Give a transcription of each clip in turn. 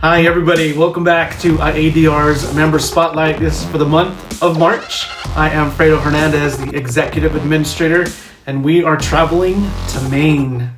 Hi everybody, welcome back to IADR's Member Spotlight. This is for the month of March. I am Fredo Hernandez, the Executive Administrator, and we are traveling to Maine.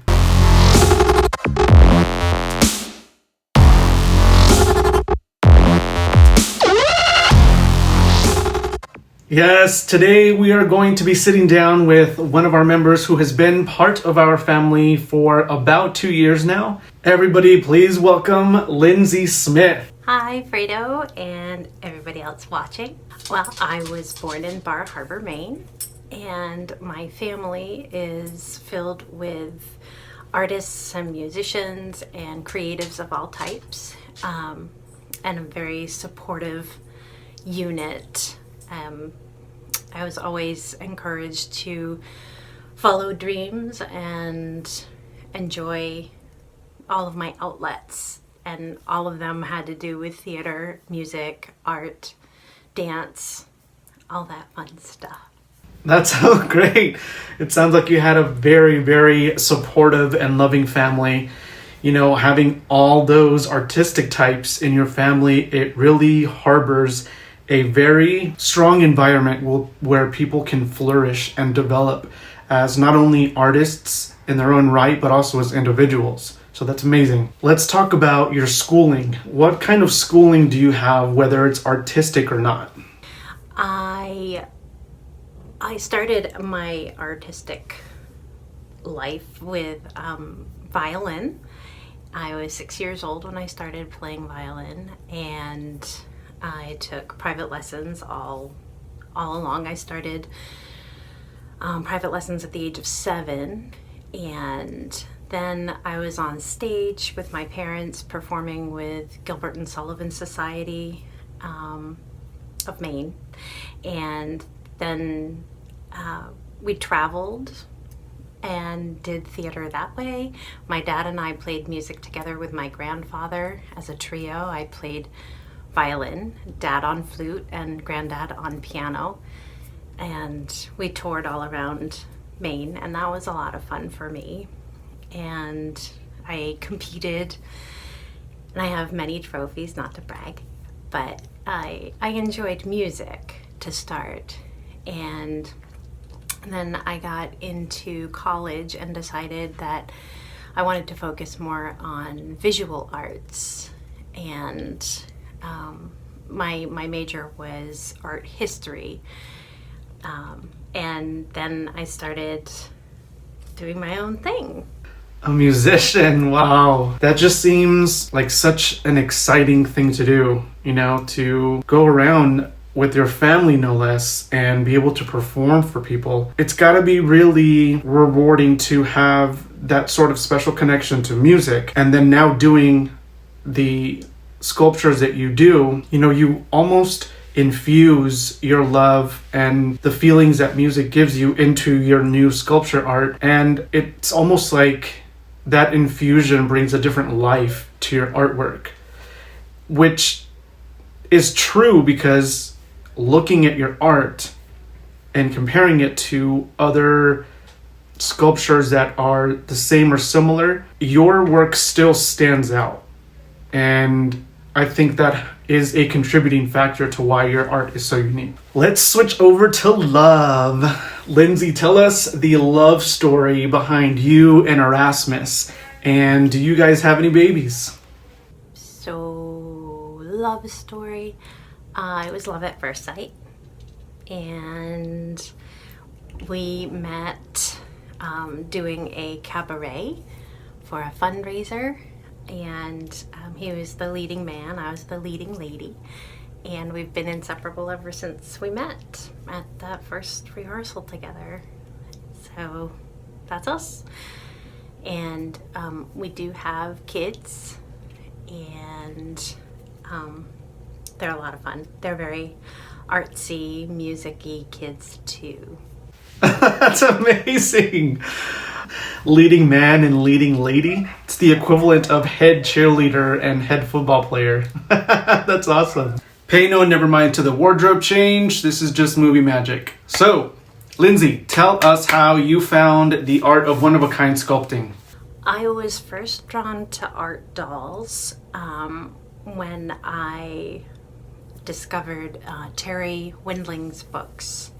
Yes, today we are going to be sitting down with one of our members who has been part of our family for about 2 years now. Everybody, please welcome Lindsay Smith. Hi, Fredo, and everybody else watching. Well, I was born in Bar Harbor, Maine, and my family is filled with artists and musicians and creatives of all types, and a very supportive unit. I was always encouraged to follow dreams and enjoy all of my outlets, and all of them had to do with theater, music, art, dance, all that fun stuff. That's so great. It sounds like you had a very, very supportive and loving family. You know, having all those artistic types in your family, it really harbors a very strong environment where people can flourish and develop as not only artists in their own right, but also as individuals. So that's amazing. Let's talk about your schooling. What kind of schooling do you have, whether it's artistic or not? I started my artistic life with violin. I was 6 years old when I started playing violin, and I took private lessons all along. I started private lessons at the age of 7, and then I was on stage with my parents performing with Gilbert and Sullivan Society of Maine, and then we traveled and did theater that way. My dad and I played music together with my grandfather as a trio. I played violin, dad on flute, and granddad on piano, and we toured all around Maine, and that was a lot of fun for me. And I competed, and I have many trophies, not to brag, but I enjoyed music to start, and then I got into college and decided that I wanted to focus more on visual arts, and my major was art history, and then I started doing my own thing. A musician, wow. That just seems like such an exciting thing to do, you know, to go around with your family, no less, and be able to perform for people. It's gotta be really rewarding to have that sort of special connection to music, and then now doing the sculptures that you do, you know, you almost infuse your love and the feelings that music gives you into your new sculpture art, and it's almost like that infusion brings a different life to your artwork, which is true because looking at your art and comparing it to other sculptures that are the same or similar, your work still stands out. And I think that is a contributing factor to why your art is so unique. Let's switch over to love. Lindsay, tell us the love story behind you and Erasmus. And do you guys have any babies? So, love story. It was love at first sight. And we met doing a cabaret for a fundraiser. And he was the leading man, I was the leading lady, and we've been inseparable ever since we met at that first rehearsal together. So that's us. And we do have kids, and they're a lot of fun. They're very artsy, music-y kids too. That's amazing. Leading man and leading lady. It's the equivalent of head cheerleader and head football player. That's awesome. Pay no never mind to the wardrobe change. This is just movie magic. So, Lindsay, tell us how you found the art of one-of-a-kind sculpting. I was first drawn to art dolls when I discovered Terry Windling's books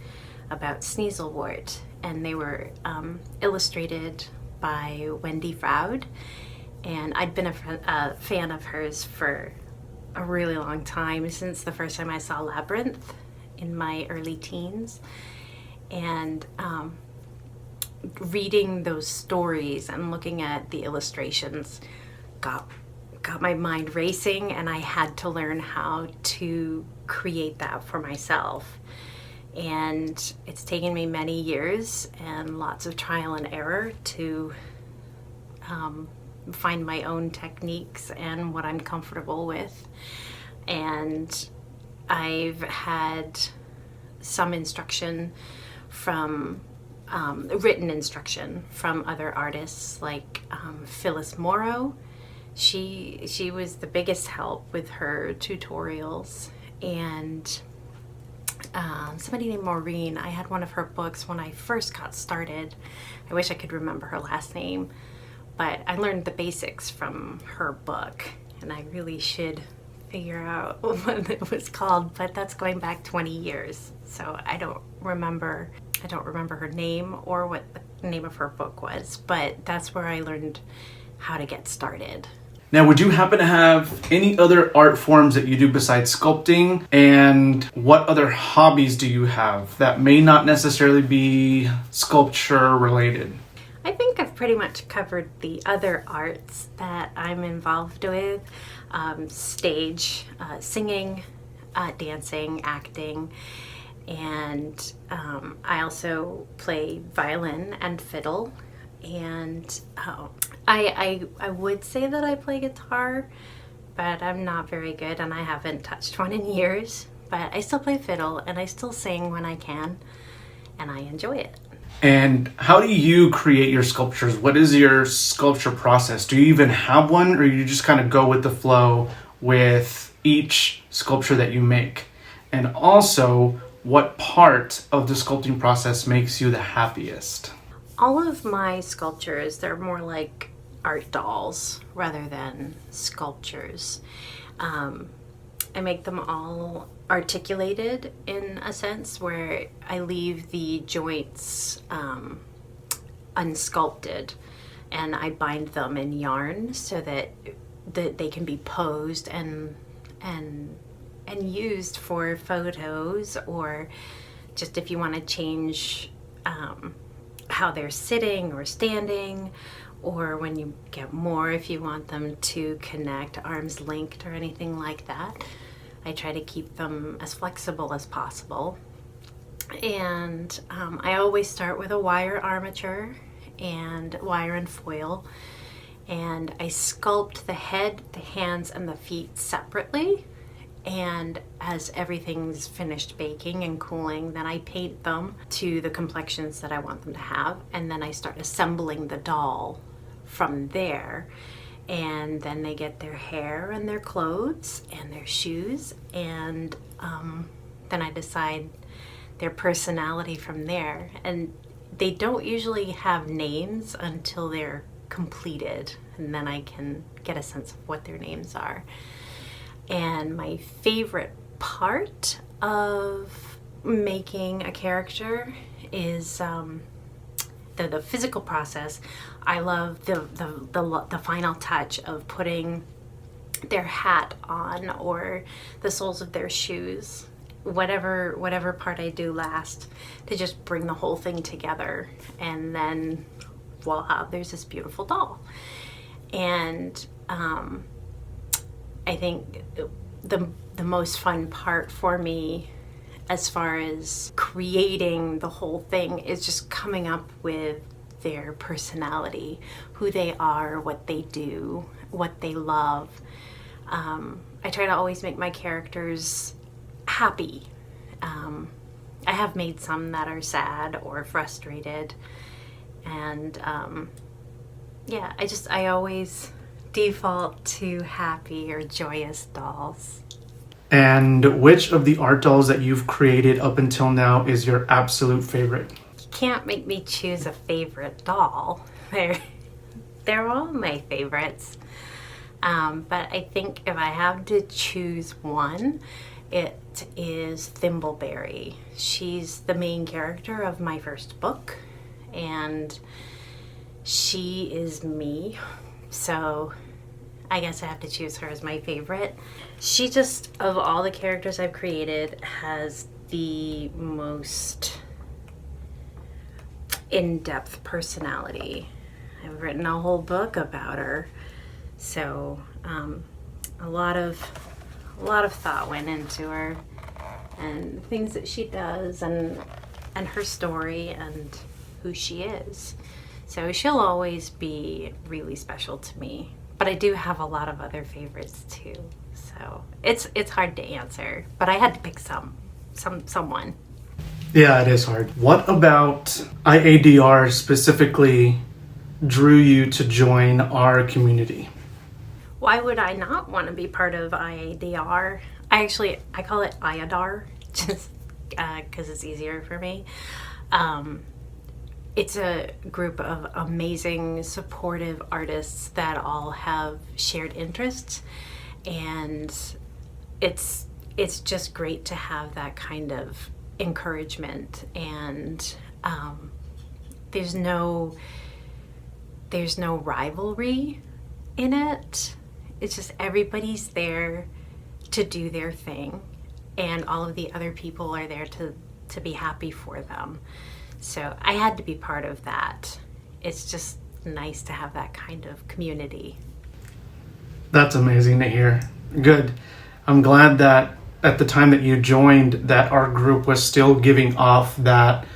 about sneezelwort, and they were illustrated by Wendy Froud, and I'd been a fan of hers for a really long time, since the first time I saw Labyrinth in my early teens. And reading those stories and looking at the illustrations got my mind racing, and I had to learn how to create that for myself. And it's taken me many years and lots of trial and error to find my own techniques and what I'm comfortable with. And I've had some instruction from written instruction from other artists like Phyllis Morrow. She was the biggest help with her tutorials, and somebody named Maureen. I had one of her books when I first got started. I wish I could remember her last name, but I learned the basics from her book, and I really should figure out what it was called, but that's going back 20 years, so I don't remember her name or what the name of her book was, but that's where I learned how to get started. Now, would you happen to have any other art forms that you do besides sculpting? And what other hobbies do you have that may not necessarily be sculpture related? I think I've pretty much covered the other arts that I'm involved with. Stage, singing, dancing, acting, and I also play violin and fiddle. And I would say that I play guitar, but I'm not very good, and I haven't touched one in years. But I still play fiddle, and I still sing when I can, and I enjoy it. And how do you create your sculptures? What is your sculpture process? Do you even have one, or you just kind of go with the flow with each sculpture that you make? And also, what part of the sculpting process makes you the happiest? All of my sculptures, they're more like art dolls rather than sculptures. I make them all articulated in a sense, where I leave the joints unsculpted, and I bind them in yarn so that they can be posed and used for photos, or just if you want to change how they're sitting or standing, or when you get more, if you want them to connect arms linked or anything like that. I try to keep them as flexible as possible. And I always start with a wire armature and wire and foil, and I sculpt the head, the hands, and the feet separately. And as everything's finished baking and cooling, then I paint them to the complexions that I want them to have, and then I start assembling the doll from there. And then they get their hair and their clothes and their shoes, and then I decide their personality from there. And they don't usually have names until they're completed, and then I can get a sense of what their names are. And my favorite part of making a character is the physical process. I love the final touch of putting their hat on, or the soles of their shoes, whatever part I do last, to just bring the whole thing together, and then voila, there's this beautiful doll. And I think the most fun part for me, as far as creating the whole thing, is just coming up with their personality, who they are, what they do, what they love. I try to always make my characters happy. I have made some that are sad or frustrated, and yeah, I always default to happy or joyous dolls. And which of the art dolls that you've created up until now is your absolute favorite? You can't make me choose a favorite doll. They're all my favorites. But I think if I have to choose one, it is Thimbleberry. She's the main character of my first book, and she is me. So I guess I have to choose her as my favorite. She just, of all the characters I've created, has the most in-depth personality. I've written a whole book about her. So a lot of thought went into her and things that she does and her story and who she is. So she'll always be really special to me. But I do have a lot of other favorites too. So it's hard to answer, but I had to pick someone. Yeah, it is hard. What about IADR specifically drew you to join our community? Why would I not want to be part of IADR? I call it IADR just because it's easier for me. It's a group of amazing, supportive artists that all have shared interests, and it's just great to have that kind of encouragement. And there's no rivalry in it. It's just everybody's there to do their thing, and all of the other people are there to be happy for them. So I had to be part of that. It's just nice to have that kind of community. That's amazing to hear. Good. I'm glad that at the time that you joined, that our group was still giving off that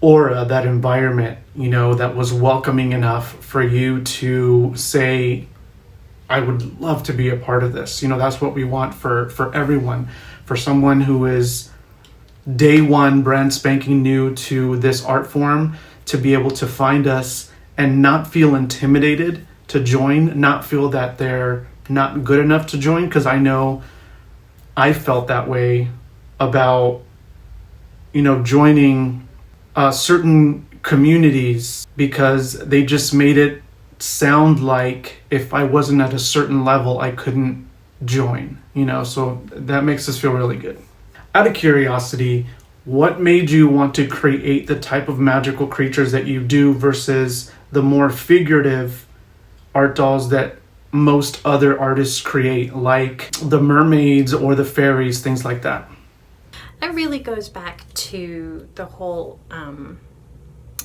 aura, that environment, that was welcoming enough for you to say, I would love to be a part of this. That's what we want for everyone. For someone who is day one, brand spanking new to this art form, to be able to find us and not feel intimidated to join, not feel that they're not good enough to join, because I know I felt that way about, joining certain communities, because they just made it sound like if I wasn't at a certain level, I couldn't join, so that makes us feel really good. Out of curiosity, what made you want to create the type of magical creatures that you do versus the more figurative art dolls that most other artists create, like the mermaids or the fairies, things like that? That really goes back to the whole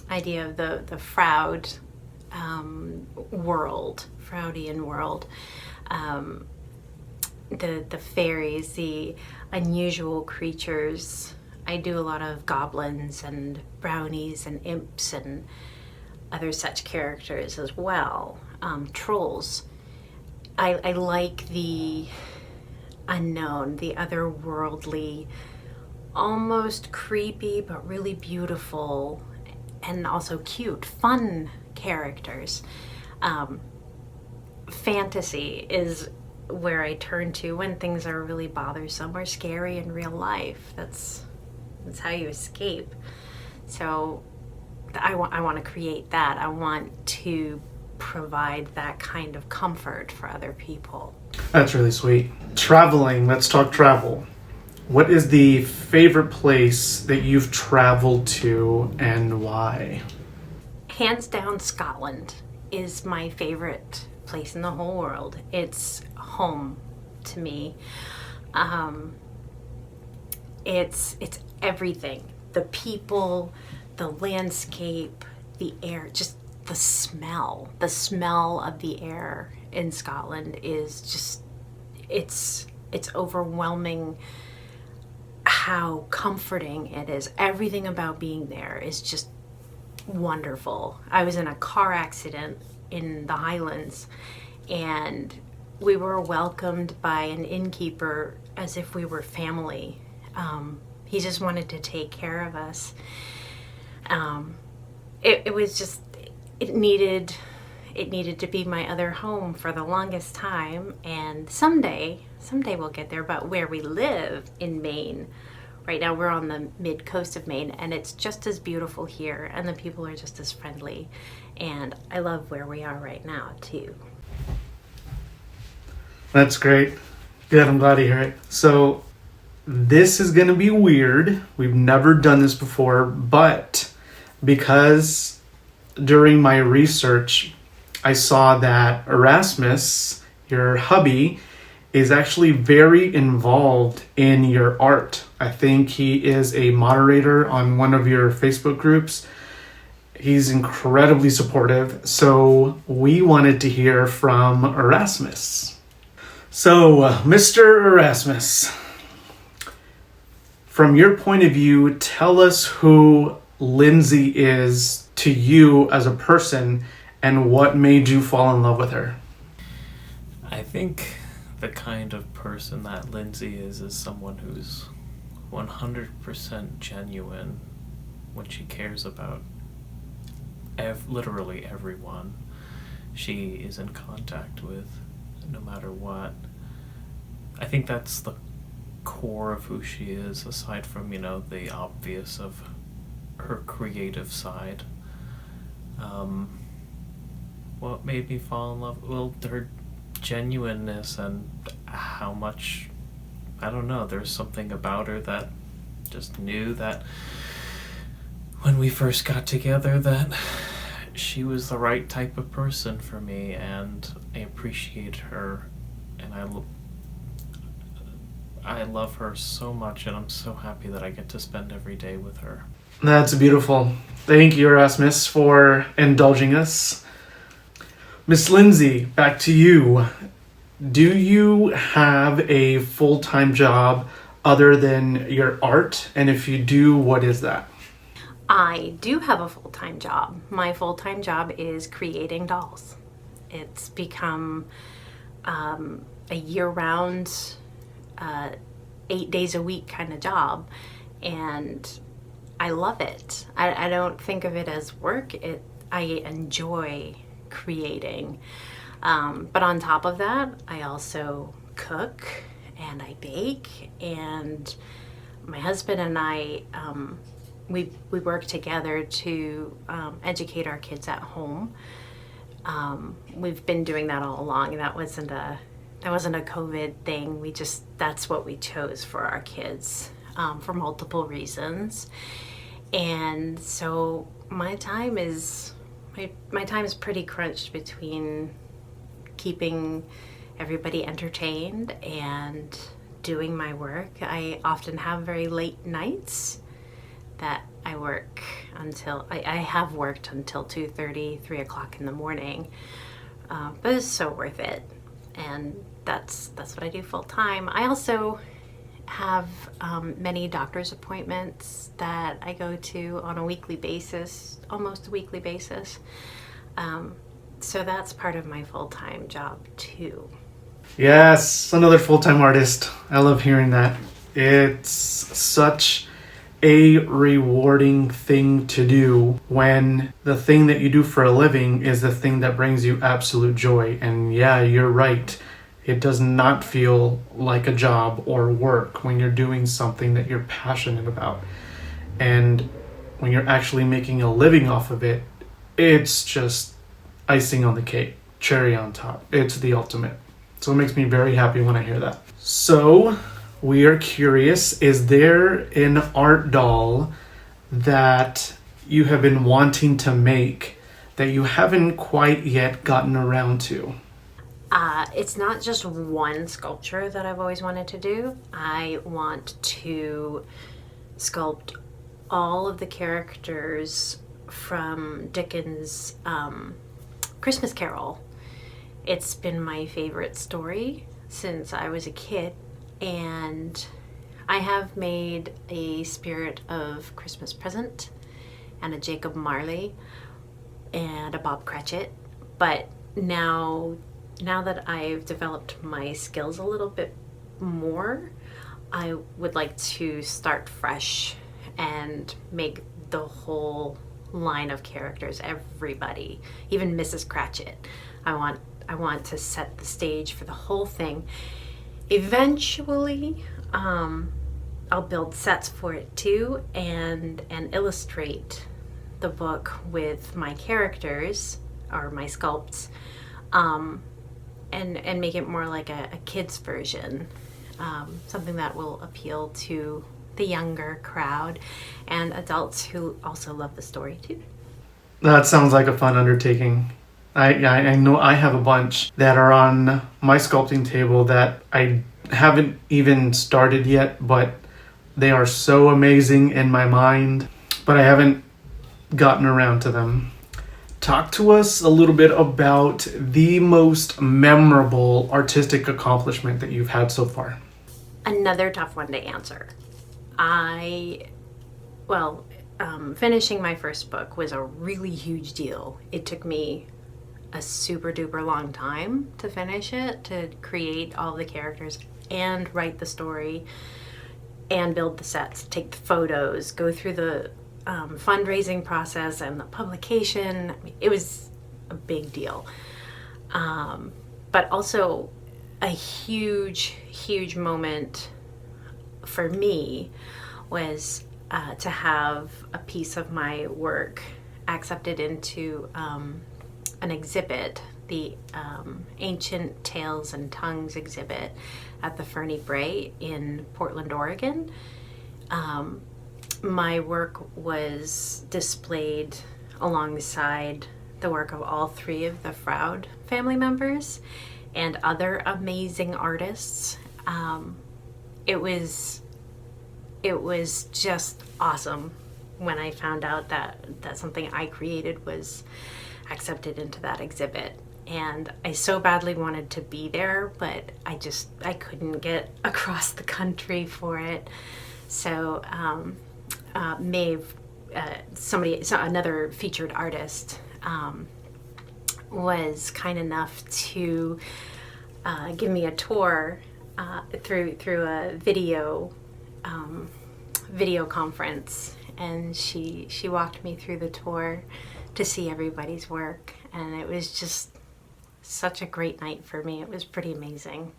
idea of the Froud world, Freudian world. The fairies, the unusual creatures. I do a lot of goblins and brownies and imps and other such characters as well. Trolls. I like the unknown, the otherworldly, almost creepy but really beautiful and also cute, fun characters. Fantasy is where I turn to when things are really bothersome or scary in real life. That's how you escape. So I want to create that. I want to provide that kind of comfort for other people. That's really sweet. Traveling, let's talk travel. What is the favorite place that you've traveled to and why? Hands down, Scotland is my favorite place in the whole world. It's home to me. It's everything. The people, the landscape, the air, just the smell. The smell of the air in Scotland is just, it's overwhelming how comforting it is. Everything about being there is just wonderful. I was in a car accident in the Highlands, and we were welcomed by an innkeeper as if we were family. He just wanted to take care of us. It was just, it needed to be my other home for the longest time, and someday we'll get there. But where we live in Maine, right now we're on the mid coast of Maine, and it's just as beautiful here, and the people are just as friendly, and I love where we are right now too. That's great. Good, I'm glad to hear it. So, this is going to be weird. We've never done this before, but because during my research, I saw that Erasmus, your hubby, is actually very involved in your art. I think he is a moderator on one of your Facebook groups. He's incredibly supportive. So we wanted to hear from Erasmus. So, Mr. Erasmus, from your point of view, tell us who Lindsay is to you as a person and what made you fall in love with her. I think the kind of person that Lindsay is someone who's 100% genuine when she cares about literally everyone she is in contact with, no matter what. I think that's the core of who she is, aside from, the obvious of her creative side. What made me fall in love? Well, her genuineness and how much, I don't know, there's something about her that just knew that when we first got together that she was the right type of person for me, and I appreciate her, and I love her so much, and I'm so happy that I get to spend every day with her. That's beautiful. Thank you, Erasmus, for indulging us. Miss Lindsay, back to you. Do you have a full-time job other than your art? And if you do, what is that? I do have a full-time job. My full-time job is creating dolls. It's become a year-round, 8 days a week kind of job, and I love it. I don't think of it as work. I enjoy creating. But on top of that, I also cook and I bake, and my husband and I, we work together to educate our kids at home. We've been doing that all along, and that wasn't a COVID thing. That's what we chose for our kids, for multiple reasons. And so my time is pretty crunched between keeping everybody entertained and doing my work. I often have very late nights that I work until I have worked until 2:30, 3 o'clock in the morning, but it's so worth it, and that's what I do full time. I also have many doctor's appointments that I go to on a weekly basis, almost a weekly basis. So that's part of my full-time job too. Yes, another full-time artist. I love hearing that. It's such a rewarding thing to do when the thing that you do for a living is the thing that brings you absolute joy. And yeah, you're right. It does not feel like a job or work when you're doing something that you're passionate about. And when you're actually making a living off of it, it's just icing on the cake, cherry on top. It's the ultimate. So it makes me very happy when I hear that. So we are curious, is there an art doll that you have been wanting to make that you haven't quite yet gotten around to? It's not just one sculpture that I've always wanted to do. I want to sculpt all of the characters from Dickens' Christmas Carol. It's been my favorite story since I was a kid, and I have made a Spirit of Christmas Present and a Jacob Marley and a Bob Cratchit, but now that I've developed my skills a little bit more, I would like to start fresh and make the whole line of characters, everybody, even Mrs. Cratchit. I want to set the stage for the whole thing. Eventually, I'll build sets for it too, and illustrate the book with my characters or my sculpts. and make it more like a kid's version, something that will appeal to the younger crowd and adults who also love the story too. That sounds like a fun undertaking. I know I have a bunch that are on my sculpting table that I haven't even started yet, but they are so amazing in my mind, but I haven't gotten around to them. Talk to us a little bit about the most memorable artistic accomplishment that you've had so far. Another tough one to answer. Finishing my first book was a really huge deal. It took me a super duper long time to finish it, to create all the characters and write the story and build the sets, take the photos, go through the fundraising process and the publication. I mean, it was a big deal. But also a huge moment for me was to have a piece of my work accepted into an exhibit, the Ancient Tales and Tongues exhibit at the Fernie Bray in Portland, Oregon. My work was displayed alongside the work of all three of the Froud family members and other amazing artists. It was just awesome when I found out that something I created was accepted into that exhibit. And I so badly wanted to be there, but I couldn't get across the for it. So Maeve, another featured artist, was kind enough to give me a tour through a video conference, and she walked me through the tour to see everybody's work, and it was just such a great night for me. It was pretty amazing.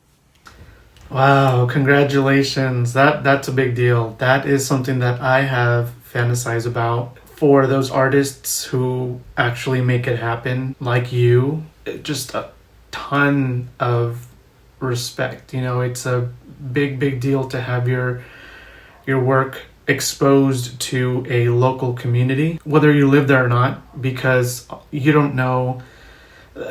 Wow, congratulations. That's a big deal. That is something that I have fantasized about for those artists who actually make it happen, like you. Just a ton of respect. It's a big deal to have your work exposed to a local community, whether you live there or not, because you don't know,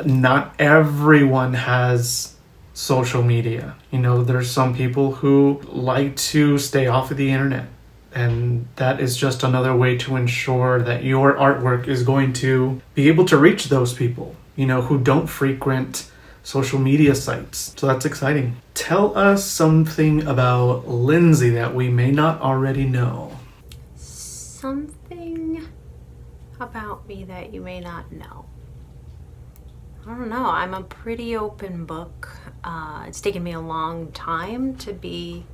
not everyone has social media. There's some people who like to stay off of the internet, and that is just another way to ensure that your artwork is going to be able to reach those people, who don't frequent social media sites. So that's exciting. Tell us something about Lindsay that we may not already know. Something about me that you may not know. I don't know. I'm a pretty open book. It's taken me a long time to be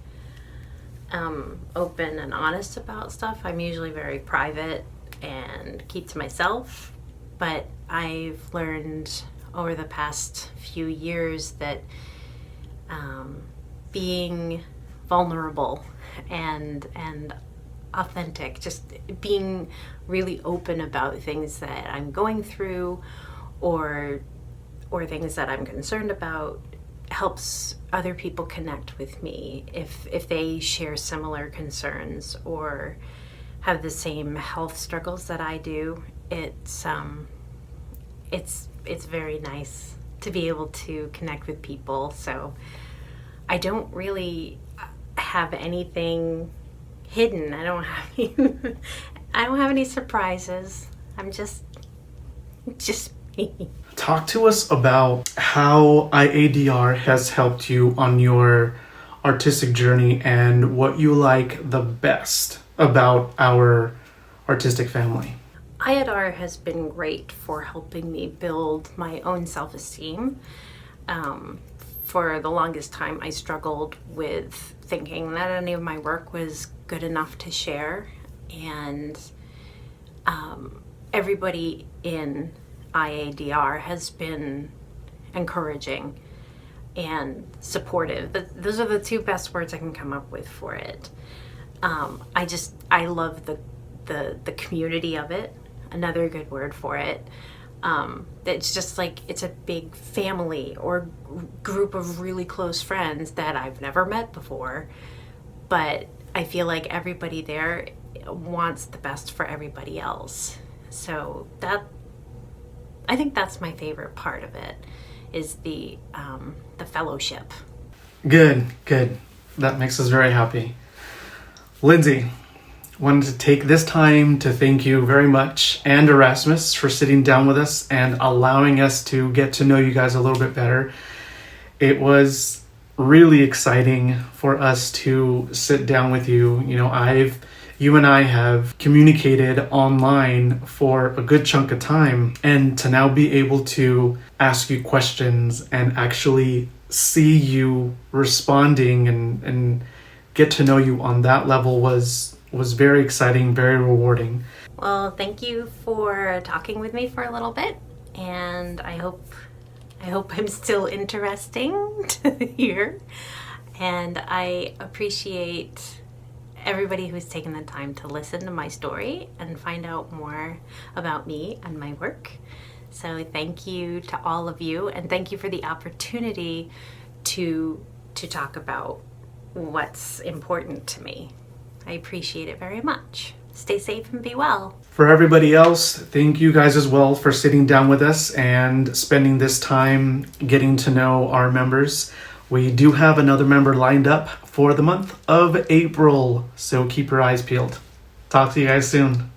open and honest about stuff. I'm usually very private and keep to myself, but I've learned over the past few years that being vulnerable and authentic, just being really open about things that I'm going through or things that I'm concerned about, helps other people connect with me if they share similar concerns or have the same health struggles that I do. It's very nice to be able to connect with people. So I don't really have anything hidden. I don't have any surprises. I'm just me. Talk to us about how IADR has helped you on your artistic journey and what you like the best about our artistic family. IADR has been great for helping me build my own self-esteem. For the longest time, I struggled with thinking that any of my work was good enough to share, and everybody in IADR has been encouraging and supportive. Those are the two best words I can come up with for it. I love the community of it. Another good word for it. It's just like it's a big family or group of really close friends that I've never met before, but I feel like everybody there wants the best for everybody else. So I think that's my favorite part of it, is the fellowship. Good. That makes us very happy. Lindsay, wanted to take this time to thank you very much, and Erasmus, for sitting down with us and allowing us to get to know you guys a little bit better. It was really exciting for us to sit down with you. You and I have communicated online for a good chunk of time, and to now be able to ask you questions and actually see you responding and get to know you on that level was very exciting, very rewarding. Well, thank you for talking with me for a little bit, and I hope I'm still interesting to hear. And I appreciate everybody who's taken the time to listen to my story and find out more about me and my work. So thank you to all of you, and thank you for the opportunity to talk about what's important to me. I appreciate it very much. Stay safe and be well. For everybody else, thank you guys as well for sitting down with us and spending this time getting to know our members. We do have another member lined up for the month of April, so keep your eyes peeled. Talk to you guys soon.